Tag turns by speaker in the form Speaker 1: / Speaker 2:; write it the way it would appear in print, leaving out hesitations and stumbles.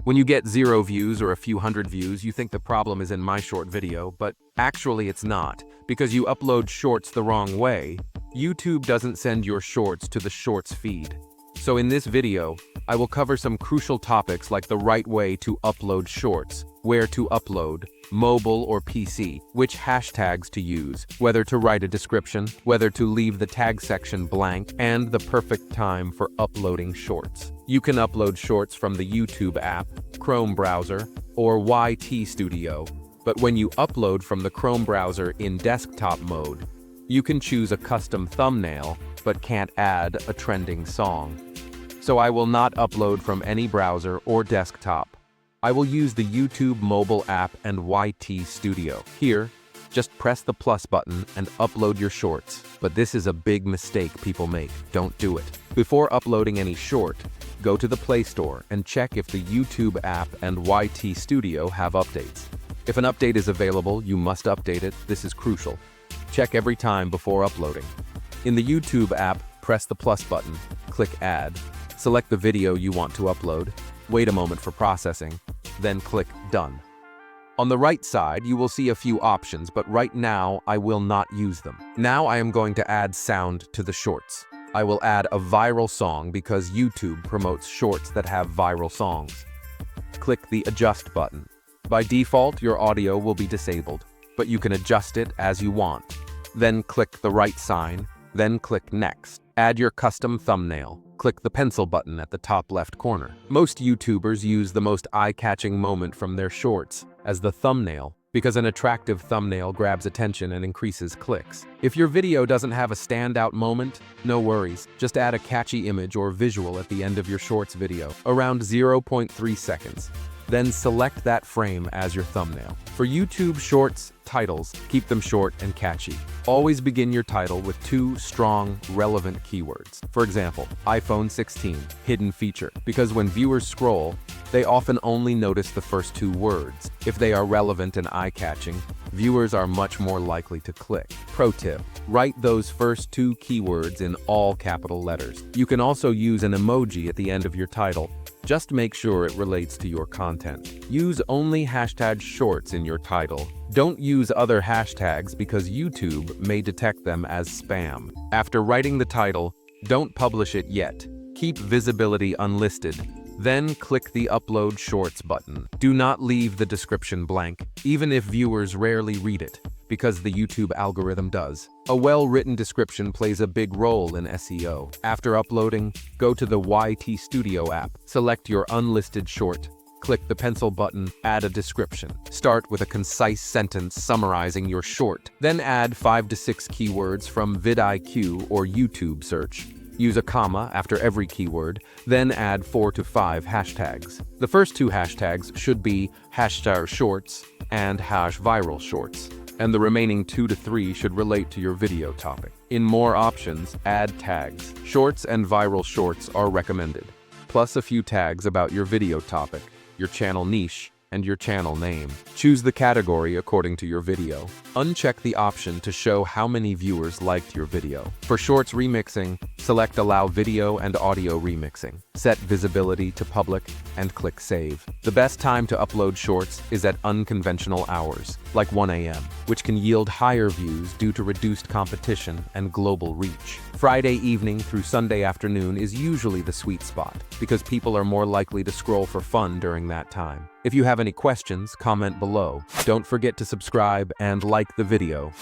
Speaker 1: When you get 0 views or a few hundred views, you think the problem is in my short video, but actually it's not, because you upload shorts the wrong way. YouTube doesn't send your shorts to the shorts feed. So in this video, I will cover some crucial topics like the right way to upload shorts, where to upload, mobile or PC, which hashtags to use, whether to write a description, whether to leave the tag section blank, and the perfect time for uploading shorts. You can upload shorts from the YouTube app, Chrome browser, or YT Studio, but when you upload from the Chrome browser in desktop mode, you can choose a custom thumbnail, but can't add a trending song. So I will not upload from any browser or desktop. I will use the YouTube mobile app and YT Studio. Here, just press the plus button and upload your shorts. But this is a big mistake people make. Don't do it. Before uploading any short, go to the Play Store and check if the YouTube app and YT Studio have updates. If an update is available, you must update it. This is crucial. Check every time before uploading. In the YouTube app, press the plus button, click Add, select the video you want to upload, wait a moment for processing, then click Done. On the right side, you will see a few options, but right now I will not use them. Now I am going to add sound to the shorts. I will add a viral song because YouTube promotes shorts that have viral songs. Click the Adjust button. By default, your audio will be disabled, but you can adjust it as you want. Then click the right sign, then click Next. Add your custom thumbnail. Click the pencil button at the top left corner. Most YouTubers use the most eye-catching moment from their shorts as the thumbnail, because an attractive thumbnail grabs attention and increases clicks. If your video doesn't have a standout moment, no worries. Just add a catchy image or visual at the end of your shorts video, around 0.3 seconds. Then select that frame as your thumbnail. For YouTube Shorts titles, keep them short and catchy. Always begin your title with 2 strong, relevant keywords. For example, iPhone 16, hidden feature, because when viewers scroll, they often only notice the first 2 words. If they are relevant and eye-catching, viewers are much more likely to click. Pro tip, write those first 2 keywords in all capital letters. You can also use an emoji at the end of your title. Just make sure it relates to your content. Use only hashtag shorts in your title. Don't use other hashtags because YouTube may detect them as spam. After writing the title, don't publish it yet. Keep visibility unlisted. Then click the Upload Shorts button. Do not leave the description blank, even if viewers rarely read it, because the YouTube algorithm does. A well-written description plays a big role in SEO. After uploading, go to the YT Studio app, select your unlisted short, click the pencil button, add a description. Start with a concise sentence summarizing your short. Then add 5 to 6 keywords from vidIQ or YouTube search. Use a comma after every keyword, then add 4 to 5 hashtags. The first 2 hashtags should be #shorts and #viral shorts, and the remaining 2 to 3 should relate to your video topic. In more options, add tags. Shorts and viral shorts are recommended, plus a few tags about your video topic, your channel niche, and your channel name. Choose the category according to your video. Uncheck the option to show how many viewers liked your video. For shorts remixing, select Allow Video and Audio Remixing. Set visibility to public and click Save. The best time to upload shorts is at unconventional hours, like 1 a.m., which can yield higher views due to reduced competition and global reach. Friday evening through Sunday afternoon is usually the sweet spot, because people are more likely to scroll for fun during that time. If you have any questions, comment below. Don't forget to subscribe and like the video.